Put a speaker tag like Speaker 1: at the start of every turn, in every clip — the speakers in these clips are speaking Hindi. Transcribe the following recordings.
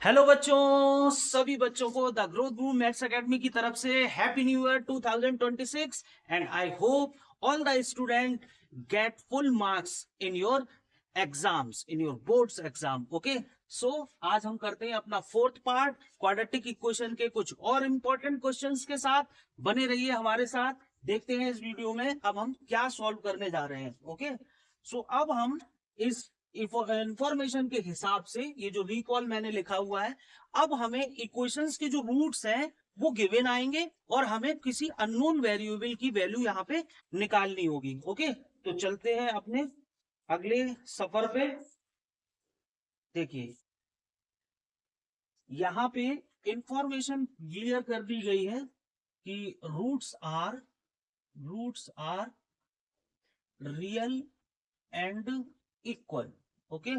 Speaker 1: हेलो बच्चों, सभी बच्चों को the growth boom maths academy की तरफ से happy new year 2026 and I hope all the student get full marks in your exams, in your boards exam. Okay, so आज हम करते हैं अपना फोर्थ पार्ट क्वाड्रेटिक इक्वेशन के कुछ और इंपॉर्टेंट क्वेश्चंस के साथ। बने रहिए हमारे साथ, देखते हैं इस वीडियो में अब हम क्या सॉल्व करने जा रहे हैं। ओके, सो अब हम इस इंफॉर्मेशन के हिसाब से ये जो रिकॉल मैंने लिखा हुआ है, अब हमें इक्वेशंस के जो रूट्स हैं वो गिवन आएंगे और हमें किसी अननोन वेरिएबल की वैल्यू यहाँ पे निकालनी होगी। ओके, तो चलते हैं अपने अगले सफर पे। देखिए यहाँ पे इंफॉर्मेशन क्लियर कर दी गई है कि roots are real and equal. Okay,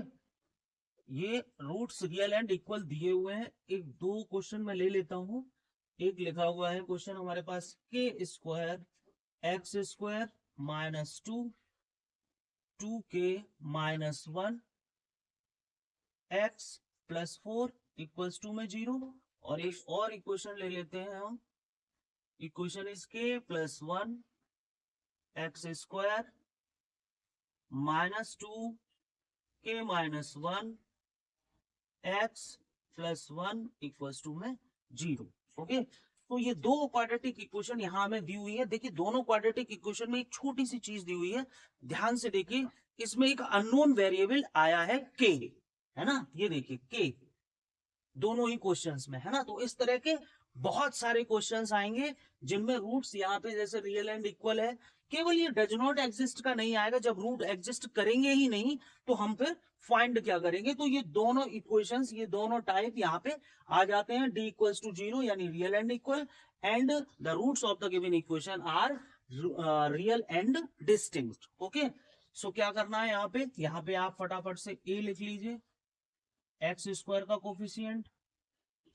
Speaker 1: ये रूट्स रियल एंड इक्वल दिए हुए हैं। एक दो क्वेश्चन मैं ले लेता हूं। एक लिखा हुआ है क्वेश्चन हमारे पास, K square x square minus two के minus one x plus four equals to में जीरो। और एक और इक्वेशन ले लेते हैं हम। Equation is K plus one x square minus two के minus one x plus one equals to में जीरो। ओके, तो ये दो क्वाड्रेटिक इक्वेशन यहाँ हमें दी हुई है। देखिए दोनों क्वाड्रेटिक इक्वेशन में एक छोटी सी चीज दी हुई है, ध्यान से देखिए। इसमें एक अननोन वेरिएबल आया है के, है ना, ये देखिए के दोनों ही क्वेश्चंस में है ना। तो इस तरह के बहुत सारे क्वेश्चंस आएंगे जिनमें रूट्स यहाँ पे जैसे रियल एंड इक्वल है। केवल ये डज नॉट एग्जिस्ट का नहीं आएगा, जब रूट एग्जिस्ट करेंगे ही नहीं तो हम फिर फाइंड क्या करेंगे। तो ये दोनों इक्वेशंस, ये दोनों टाइप यहाँ पे आ जाते हैं। डी इक्वल्स टू जीरो यानी real and equal, and the roots of the given equation are real and distinct. Okay, so क्या करना है यहाँ पे आप फटाफट से ए लिख लीजिए, एक्स स्क्वायर का कोफिशियंट,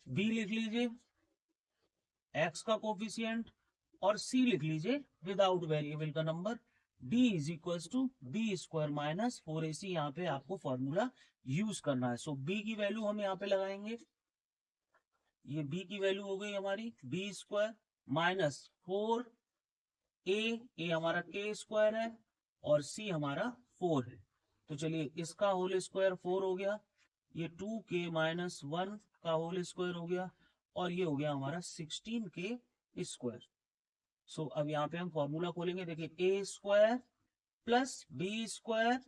Speaker 1: बी लिख लीजिए एक्स का कोफिशियंट, और सी लिख लीजिए विदाउट वेरिएबल का number. d is equal to B square minus four A C, यहाँ पे आपको फॉर्मूला यूज करना है। सो b की वैल्यू हम यहाँ पे लगाएंगे। ये b की वैल्यू हो गई हमारी बी स्क्वायर माइनस फोर ए हमारा के स्क्वायर है और c हमारा फोर है। तो चलिए इसका होल स्क्वायर फोर हो गया, ये टू के माइनस वन का होल स्क्वायर हो गया, और ये हो गया हमारा 16 के स्क्वायर। सो अब यहाँ पे हम फॉर्मूला खोलेंगे। देखिए A square plus B square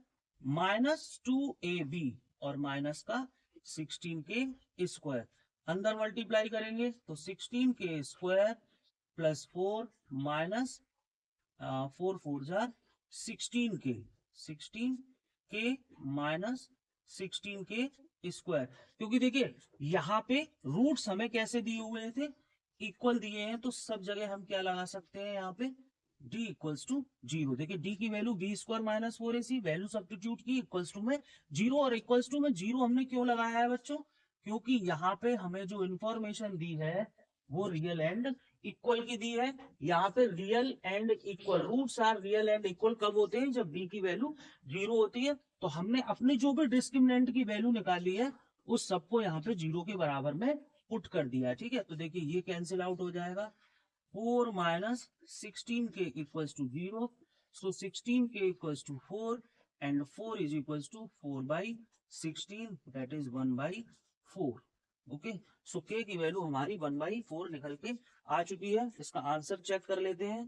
Speaker 1: minus two A B और माइनस का 16 के स्क्वायर, अंदर मल्टीप्लाई करेंगे तो 16 के square plus four minus four four jar 16 के माइनस 16 के स्क्वायर। क्योंकि देखिए यहाँ पे रूट्स हमें कैसे दिए हुए थे, इक्वल दिए हैं, तो सब जगह हम क्या लगा सकते हैं यहाँ पे d इक्वल्स टू जीरो। देखिए d की value B square minus four ए सी, वैल्यू सब्स्टिट्यूट की इक्वल्स टू में जीरो, और इक्वल्स टू में जीरो हमने क्यों लगाया है बच्चों, क्योंकि यहाँ पे हमें जो इंफॉर्मेशन दी है वो रियल एंड इक्वल की दी है। यहाँ पे real and equal, roots are real and equal कब होते हैं, जब b की वैल्यू जीरो होती है। तो हमने अपनी जो भी डिस्क्रिमिनेंट की वैल्यू निकाली है उस सबको यहाँ पे जीरो के बराबर में पुट कर दिया है। ठीक है, तो देखिए ये कैंसिल आउट हो जाएगा, four minus 16 k equals to zero. So 16 k equals to four and four is equals to four by 16, that is one by four. Okay, so k की वैल्यू हमारी वन बाई फोर निकल के आ चुकी है। इसका आंसर चेक कर लेते हैं।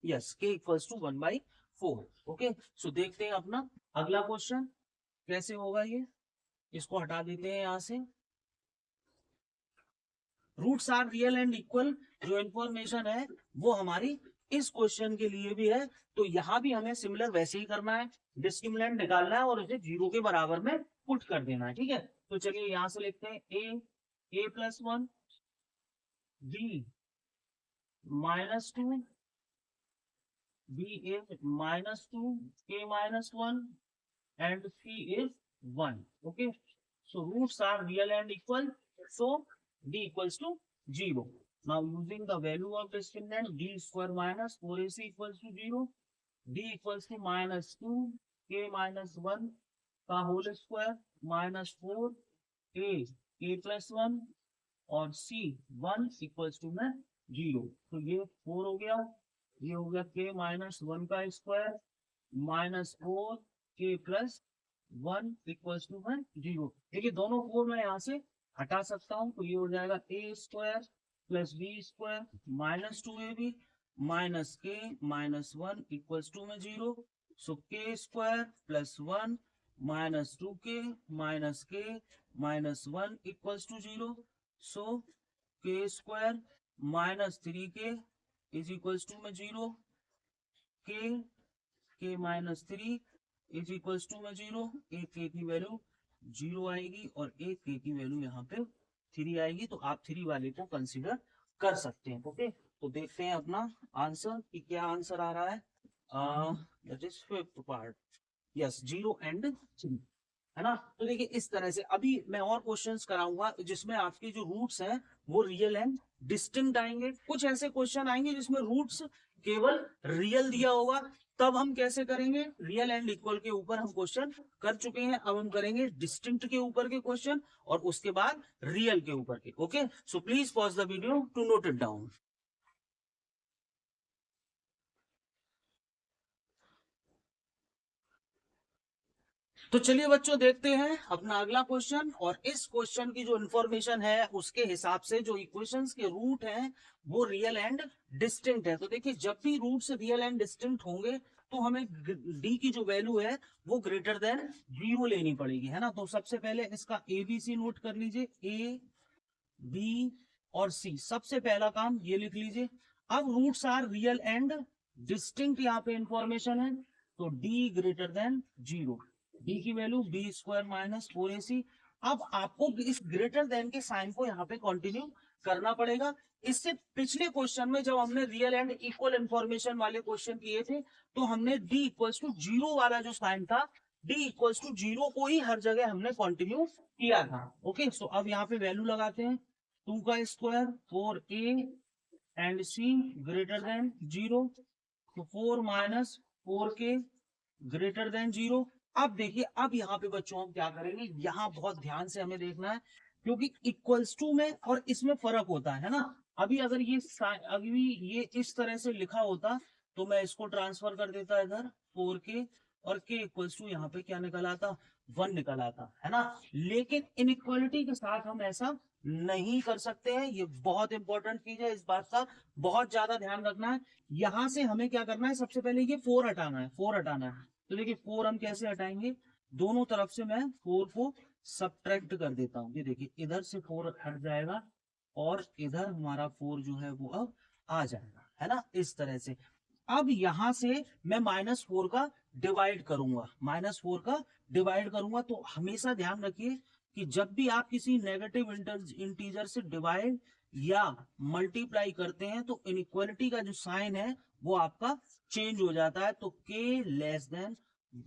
Speaker 1: Yes, k equals to one by four. Okay, so देखते हैं अपना अगला क्वेश्चन कैसे होगा। ये इसको हटा देते हैं यहाँ से। Roots are real and equal जो इंफॉर्मेशन है वो हमारी इस क्वेश्चन के लिए भी है, तो यहां भी हमें सिमिलर वैसे ही करना है, डिस्क्रिमिनेंट निकालना है और उसे जीरो के बराबर में पुट कर देना है। ठीक है, तो चलिए यहां से लिखते हैं a plus one, b minus two, b is minus two, के minus one and c is one. Okay, so roots are real and equal, so d equals to 0. Now using the value of discriminant, d square minus 4ac equals to 0, d equals to minus 2, k minus 1 का होल स्क्वायर माइनस 4 के प्लस 1 और सी 1 इक्वल्स टू में 0। तो ये 4 हो गया, ये हो गया के माइनस 1 का स्क्वायर माइनस 4 के प्लस 1 इक्वल्स टू में 0। देखिए दोनों 4 मैं यहाँ से हटा सकता हूँ, तो ये हो जाएगा a square plus B square minus 2ab minus k minus 1 equals to में 0। So k square plus 1 minus 2k minus k minus 1 equals to 0। So k square minus 3k is equals to में 0। के माइनस 3 इज इक्वल्स टू में 0। एक के की वैल्यू 0 आएगी और एक के की वैल्यू यहाँ पे 3 आएगी, तो आप 3 वाले को कंसीडर कर सकते हैं। ओके, तो देखते हैं अपना आंसर कि क्या आंसर आ रहा है। That is fifth part, yes 0 and 3, है ना। तो देखिए इस तरह से अभी मैं और क्वेश्चंस कराऊंगा जिसमें आपके जो रूट्स हैं वो रियल एंड डिस्टिंक्ट आएंगे। कुछ ऐसे क्वेश्चन आएंगे जिसमें रूट्स केवल रियल दिया होगा, तब हम कैसे करेंगे, रियल एंड इक्वल के ऊपर हम क्वेश्चन कर चुके हैं, अब हम करेंगे डिस्टिंक्ट के ऊपर के क्वेश्चन और उसके बाद रियल के ऊपर के। Okay, so please pause the video to note it down. तो चलिए बच्चों देखते हैं अपना अगला क्वेश्चन, और इस क्वेश्चन की जो इंफॉर्मेशन है उसके हिसाब से जो इक्वेशंस के रूट हैं वो रियल एंड डिस्टिंक्ट है। तो देखिए जब भी रूट्स रियल एंड डिस्टिंक्ट होंगे तो हमें डी की जो वैल्यू है वो ग्रेटर देन 0 लेनी पड़ेगी, है ना। तो सबसे पहले इसका एबीसी नोट कर लीजिए, ए बी और सी, सबसे पहला काम ये लिख लीजिए। अब roots are real and distinct, यहाँ पे इंफॉर्मेशन है, तो डी ग्रेटर देन 0, डी की value B square minus 4ac। अब आपको इस ग्रेटर देन के साइन को यहाँ पे कंटिन्यू करना पड़ेगा। इससे पिछले क्वेश्चन में जब हमने रियल एंड इक्वल इंफॉर्मेशन वाले क्वेश्चन किए थे तो हमने डी इक्वल्स टू 0 वाला जो साइन था, डी इक्वल्स टू 0 को ही हर जगह हमने कंटिन्यू किया था। ओके, सो अब यहाँ पे वैल्यू लगाते हैं, 2 का square 4a and C greater than 0, तो 4 माइनस 4k ग्रेटर देन 0। अब देखिए अब यहाँ पे बच्चों हम क्या करेंगे, यहाँ बहुत ध्यान से हमें देखना है क्योंकि इक्वल्स टू में और इसमें फर्क होता है ना। अभी अगर ये अभी ये इस तरह से लिखा होता तो मैं इसको ट्रांसफर कर देता इधर 4k और k इक्वल्स टू यहाँ पे क्या निकल आता, 1 निकल आता, है ना। लेकिन इनइक्वालिटी के साथ हम ऐसा नहीं कर सकते हैं, ये बहुत इंपॉर्टेंट चीज है, इस बात का बहुत ज्यादा ध्यान रखना है। यहां से हमें क्या करना है, सबसे पहले ये 4 हटाना है, 4 हटाना है। तो देखिए 4 हम कैसे हटाएंगे, दोनों तरफ से मैं 4 को सब्ट्रैक्ट कर देता हूँ। ये देखिए इधर से 4 हट जाएगा और इधर हमारा 4 जो है वो अब आ जाएगा, है ना, इस तरह से। अब यहां से मैं -4 का डिवाइड करूंगा, -4 का डिवाइड करूंगा। तो हमेशा ध्यान रखिए कि जब भी आप किसी नेगेटिव इंटीजर से डिवाइड या मल्टीप्लाई करते हैं तो इनइक्वालिटी का जो साइन है वो आपका चेंज हो जाता है। तो k लेस देन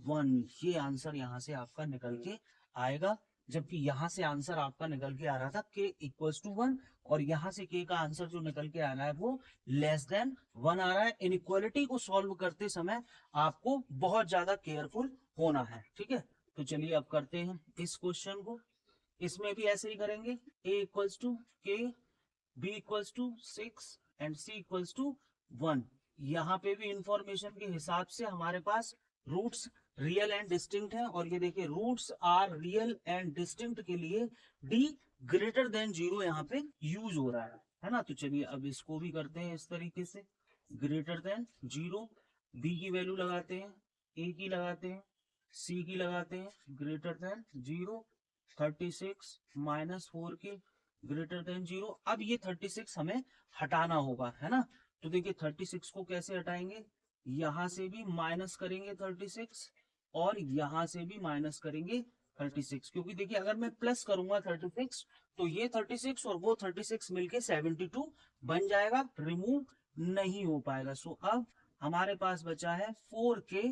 Speaker 1: 1, ये आंसर यहां से आपका निकल के आएगा, जबकि यहां से आंसर आपका निकल के आ रहा था k इक्वल्स टू 1 और यहां से k का आंसर जो निकल के आ रहा है वो लेस देन 1 आ रहा है। इनइक्वालिटी को सॉल्व करते समय आपको बहुत ज्यादा केयरफुल होना है, ठीक है। तो चलिए अब करते हैं इस क्वेश्चन को, इसमें भी ऐसे ही करेंगे, a equals to k, b equals to 6 and c equals to 1। यहाँ पे भी इंफॉर्मेशन के हिसाब से हमारे पास रूट्स रियल एंड डिस्टिंक्ट है, और ये देखिए roots are real and distinct के लिए d ग्रेटर देन 0 यहाँ पे यूज हो रहा है ना। तो चलिए अब इसको भी करते हैं इस तरीके से, ग्रेटर देन 0, b की वैल्यू लगाते हैं, a की लगाते हैं, c की लगाते हैं, greater than 0, 36 minus 4k greater than 0। अब ये 36 हमें हटाना होगा, है ना। तो देखिए 36 को कैसे हटाएंगे, यहां से भी माइनस करेंगे 36 और यहां से भी माइनस करेंगे 36, क्योंकि देखिए अगर मैं प्लस करूंगा 36 तो ये 36 और वो 36 मिलके 72 बन जाएगा, रिमूव नहीं हो पाएगा। सो अब हमारे पास बचा है 4k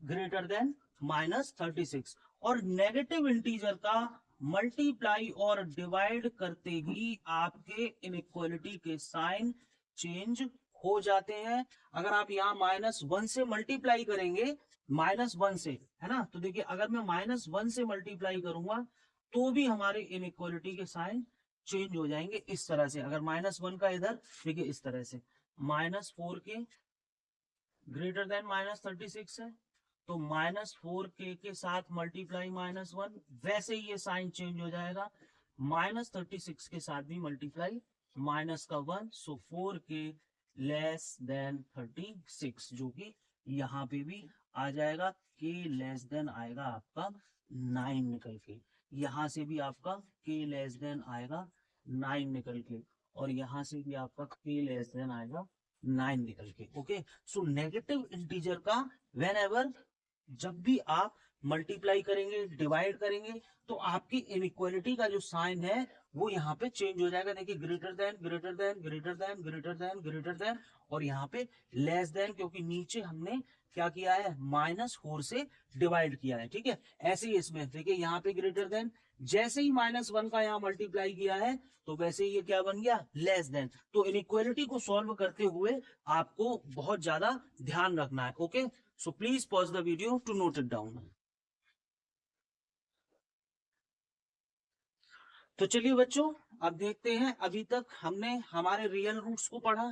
Speaker 1: ग्रेटर देन -36, और नेगेटिव इंटीजर का मल्टीप्लाई और डिवाइड करते ही आपके इनइक्वालिटी के साइन चेंज हो जाते हैं। अगर आप यहाँ -1 से मल्टीप्लाई करेंगे -1 से, है ना। तो देखिए अगर मैं -1 से मल्टीप्लाई करूंगा तो भी हमारे इनइक्वालिटी के साइन चेंज हो जाएंगे इस तरह से। अगर -1 का इधर देखिए इस तरह से -4 के ग्रेटर देन -36 है, तो -4 के साथ मल्टीप्लाई -1, वैसे ही ये साइन चेंज हो जाएगा। -36 के साथ भी मल्टीप्लाई -1, सो 4 के लेस देन 36, जो कि यहाँ पे भी आ जाएगा। के लेस देन आएगा आपका 9 निकल के, यहाँ से भी आपका के लेस देन आएगा 9 निकल के, और यहाँ से भी आपका के लेस देन आएगा 9 निकल के। ओके, सो नेगेटिव इंटीजर का वेन एवर, जब भी आप मल्टीप्लाई करेंगे, डिवाइड करेंगे, तो आपकी इनइक्वालिटी का जो साइन है वो यहाँ पे चेंज हो जाएगा। देखिए greater than, greater than, greater than, greater than, greater than, और यहाँ पे लेस देन, क्योंकि नीचे हमने क्या किया है, -4 से डिवाइड किया है। ठीक है, ऐसे ही इसमें देखिए यहाँ पे ग्रेटर देन, जैसे ही -1 का यहाँ मल्टीप्लाई किया है तो वैसे ही ये क्या बन गया, लेस देन। तो इनइक्वालिटी को सॉल्व करते हुए आपको बहुत ज्यादा ध्यान रखना है। Okay, so please pause the video to note it down. तो चलिए बच्चों, अब देखते हैं, अभी तक हमने हमारे रियल रूट्स को पढ़ा,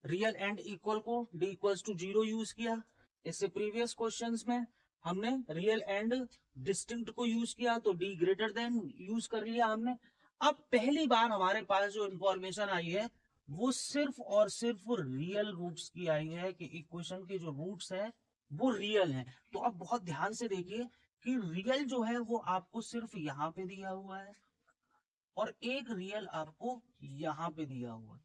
Speaker 1: रियल एंड इक्वल को d इक्वल्स टू 0 यूज किया। इससे प्रीवियस क्वेश्चंस में हमने रियल एंड डिस्टिंक्ट को यूज किया, तो d ग्रेटर देन यूज कर लिया हमने। अब पहली बार हमारे पास जो इंफॉर्मेशन आई है वो सिर्फ और सिर्फ रियल रूट्स की आई है, कि इक्वेशन के जो रूट्स है वो रियल है। तो अब बहुत ध्यान से देखिए कि रियल जो है वो आपको सिर्फ यहाँ पे दिया हुआ है, और एक रियल आपको यहाँ पे दिया हुआ है।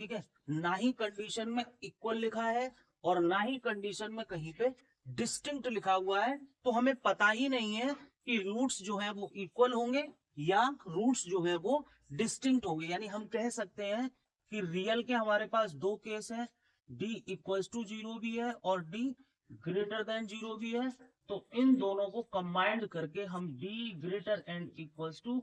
Speaker 1: ठीक है, ना ही कंडीशन में इक्वल लिखा है और ना ही कंडीशन में कहीं पे डिस्टिंक्ट लिखा हुआ है। तो हमें पता ही नहीं है कि रूट्स जो है वो इक्वल होंगे या रूट्स जो है वो डिस्टिंक्ट होंगे। यानी हम कह सकते हैं कि रियल के हमारे पास दो केस है, d इक्वल्स टू 0 भी है और d ग्रेटर देन 0 भी है। तो इन दोनों को कंबाइंड करके हम d greater and equals to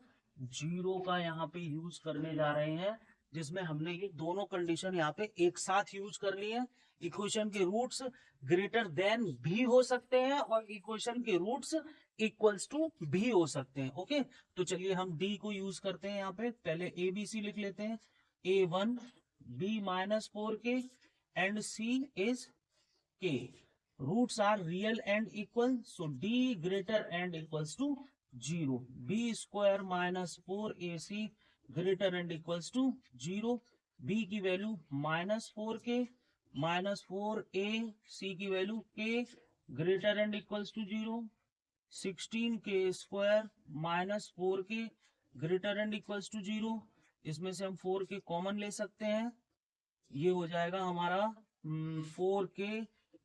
Speaker 1: 0 का यहाँ पे यूज करने जा रहे हैं, जिसमें हमने ये दोनों कंडीशन यहाँ पे एक साथ यूज कर ली है। इक्वेशन के रूट्स ग्रेटर देन भी हो सकते हैं और इक्वेशन के रूट्स इक्वल्स टू भी हो सकते हैं। ओके, तो चलिए हम डी को यूज करते हैं। यहाँ पे पहले ए बी सी लिख लेते हैं, A1 B-4 के and C is K. Roots are real and equal, so D greater and equals to 0. B square minus 4AC greater and equals to 0. B की वैल्यू -4K -4A, C की value K greater and equals to 0. 16K square -4K greater and equals to 0. इसमें से हम 4K कॉमन ले सकते हैं, ये हो जाएगा हमारा 4K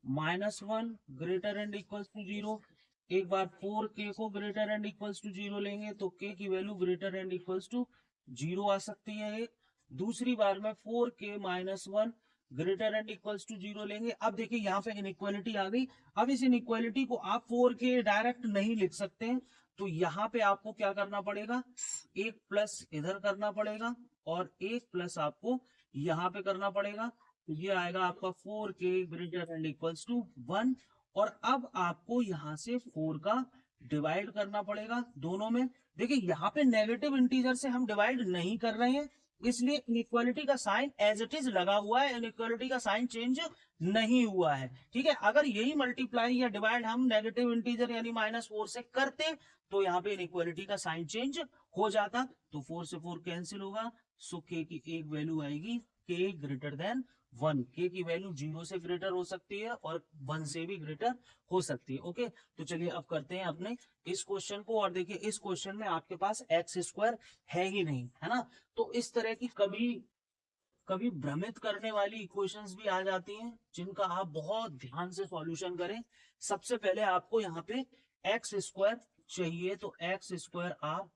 Speaker 1: -1 greater and equals to 0। एक बार 4K को ग्रेटर एंड इक्वल्स टू 0 लेंगे तो K की value greater and equals to 0 आ सकती है एक। दूसरी बार में 4K -1 greater and equals to 0 लेंगे। अब देखिए यहाँ पे इनइक्वालिटी आ गई। अब इस इनइक्वालिटी को आप 4K डायरेक्ट नहीं लिख सकते हैं, तो यहाँ पे आपको क्या करना पड़ेगा, एक प्लस इधर करना पड़ेगा और एक प्लस आपको यहाँ पे करना पड़ेगा। तो ये आएगा आपका 4K greater and equals to 1। और अब आपको यहाँ से 4 का डिवाइड करना पड़ेगा दोनों में। देखिए यहाँ पे नेगेटिव इंटीजर से हम डिवाइड नहीं कर रहे हैं, इसलिए इनइक्वालिटी का साइन एज इट इज लगा हुआ है, इनइक्वालिटी का साइन चेंज नहीं हुआ है। ठीक है, अगर यही मल्टीप्लाई या डिवाइड हम नेगेटिव इंटीजर यानी -4 से करते तो यहाँ पे इनइक्वालिटी का साइन चेंज हो जाता। तो 4 से 4 कैंसिल होगा, सो K की एक वैल्यू आएगी K ग्रेटर देन 1। K की वैल्यू 0 से ग्रेटर हो सकती है और 1 से भी ग्रेटर हो सकती है। ओके, तो चलिए अब करते हैं अपने इस क्वेश्चन को। और देखिए इस क्वेश्चन में आपके पास एक्स स्क्वायर है ही नहीं, है ना। तो इस तरह की कभी कभी भ्रमित करने वाली इक्वेशंस भी आ जाती हैं, जिनका आप बहुत ध्यान से सॉल्यूशन करें। सबसे पहले आपको यहाँ पे एक्स स्क्वायर चाहिए, तो एक्स स्क्वायर आप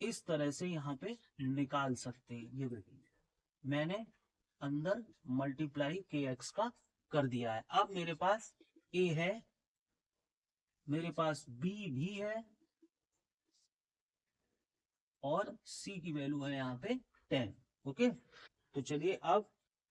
Speaker 1: इस तरह से यहाँ पे निकाल सकते हैं। ये देखिए मैंने अंदर मल्टीप्लाई के एक्स का कर दिया है। अब मेरे पास ए है, मेरे पास बी भी है और सी की वैल्यू है यहाँ पे 10। ओके, तो चलिए अब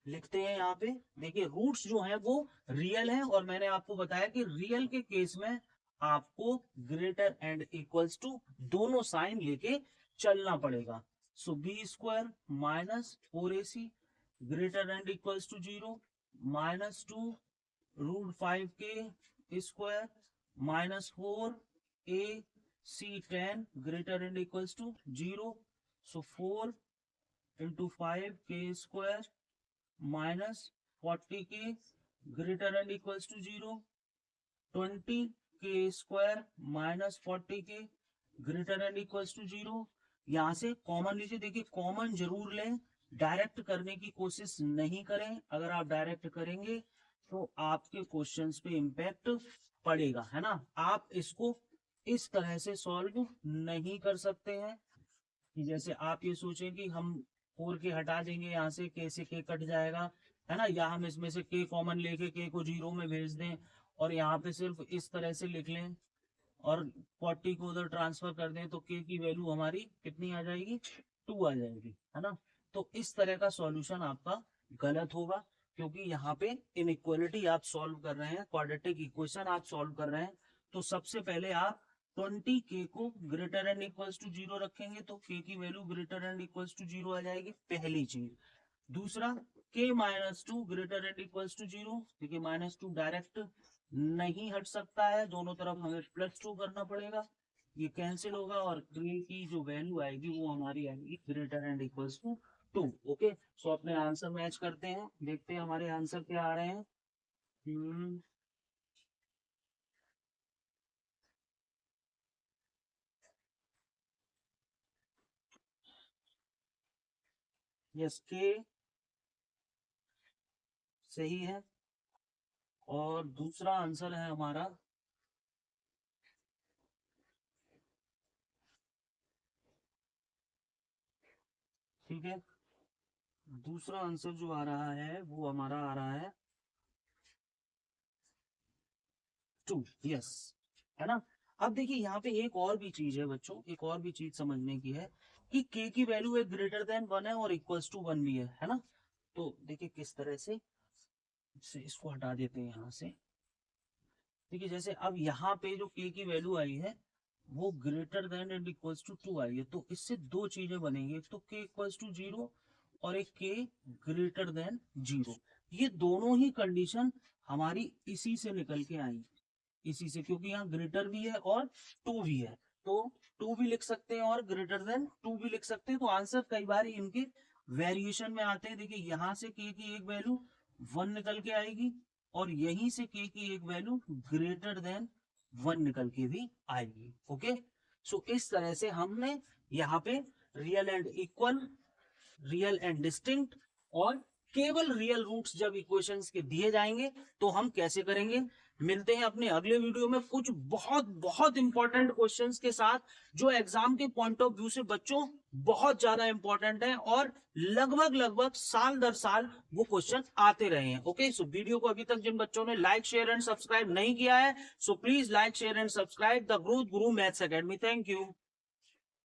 Speaker 1: लिखते हैं यहाँ पे। देखिए रूट्स जो है वो रियल है, और मैंने आपको बताया कि रियल के केस में आपको ग्रेटर एंड इक्वल्स टू दोनों साइन लेके चलना पड़ेगा। So b square minus 4ac greater and equals to 0 minus 2 root 5k square minus 4ac10 greater and equals to 0। So 4 into 5k square minus 40k greater and equals to 0, 20k square minus 40k greater and equals to 0। यहाँ से कॉमन लीजिए। देखिए कॉमन जरूर लें, डायरेक्ट करने की कोशिश नहीं करें। अगर आप डायरेक्ट करेंगे तो आपके क्वेश्चंस पे इम्पैक्ट पड़ेगा, है ना। आप इसको इस तरह से सॉल्व नहीं कर सकते हैं कि जैसे आप ये सोचें कि हम 4k हटा देंगे यहाँ से, k से k कट जाएगा, है ना, या हम इसमें से k कॉमन लेके k को 0 में भेज दें और यहाँ पे सिर्फ इस तरह से लिख लें और 40 को उधर ट्रांसफर कर दें तो k की वैल्यू हमारी कितनी आ जाएगी, 2 आ जाएगी, है ना। तो इस तरह का सॉल्यूशन आपका गलत होगा, क्योंकि यहाँ पे इनइक्वालिटी आप सॉल्व कर रहे हैं, क्वाड्रेटिक इक्वेशन आप सॉल्व कर रहे हैं। तो सबसे पहले आप 20k को ग्रेटर एंड इक्वल्स टू 0 रखेंगे तो k की value greater and equals to 0 आ जाएगी, पहली चीज। दूसरा k minus 2 greater and equals to 0। देखिए माइनस 2 डायरेक्ट नहीं हट सकता है, दोनों तरफ हमें +2 करना पड़ेगा, ये कैंसिल होगा और k की जो वैल्यू आएगी वो हमारी आएगी greater and equals to 2। Okay, so अपने आंसर मैच करते हैं, देखते हैं हमारे आंसर क्या आ रहे हैं। यस के सही है, और दूसरा आंसर है हमारा ठीक है। दूसरा आंसर जो आ रहा है वो हमारा आ रहा है 2। यस, है ना। अब देखिए यहाँ पे एक और भी चीज है बच्चों, एक और भी चीज समझने की है कि k की वैल्यू एक ग्रेटर देन 1 है और इक्वल्स टू 1 भी है ना। तो देखिए किस तरह से इसको हटा देते हैं यहाँ से। देखिए जैसे अब यहाँ पे जो k की वैल्यू आई है वो greater than and equals to 2 आई है, तो इससे दो चीजें बनेंगी, एक तो k इक्वल्स टू 0 और एक k ग्रेटर देन 0। ये दोनों ही कंडीशन हमारी इसी से निकल के आई, इसी से, क्योंकि यहाँ ग्रेटर भी है और 2 भी है, तो 2 भी लिख सकते हैं और ग्रेटर देन 2 भी लिख सकते हैं। तो आंसर कई बार इनके वेरिएशन में आते हैं। देखिए यहाँ से k की एक वैल्यू 1 निकल के आएगी और यहीं से k की एक वैल्यू ग्रेटर देन 1 निकल के भी आएगी। ओके, सो इस तरह से हमने यहाँ पे real and equal, real and distinct और केवल रियल रूट्स जब इक्वेशंस के दिए जाएंगे तो हम कैसे करेंगे। मिलते हैं अपने अगले वीडियो में कुछ बहुत बहुत इंपॉर्टेंट क्वेश्चंस के साथ, जो एग्जाम के पॉइंट ऑफ व्यू से बच्चों बहुत ज्यादा इंपॉर्टेंट है और लगभग लगभग साल दर साल वो क्वेश्चन आते रहे हैं। ओके, सो वीडियो को अभी तक जिन बच्चों ने लाइक शेयर एंड सब्सक्राइब नहीं किया है, so please like share and subscribe the growth Guru maths academy. Thank you.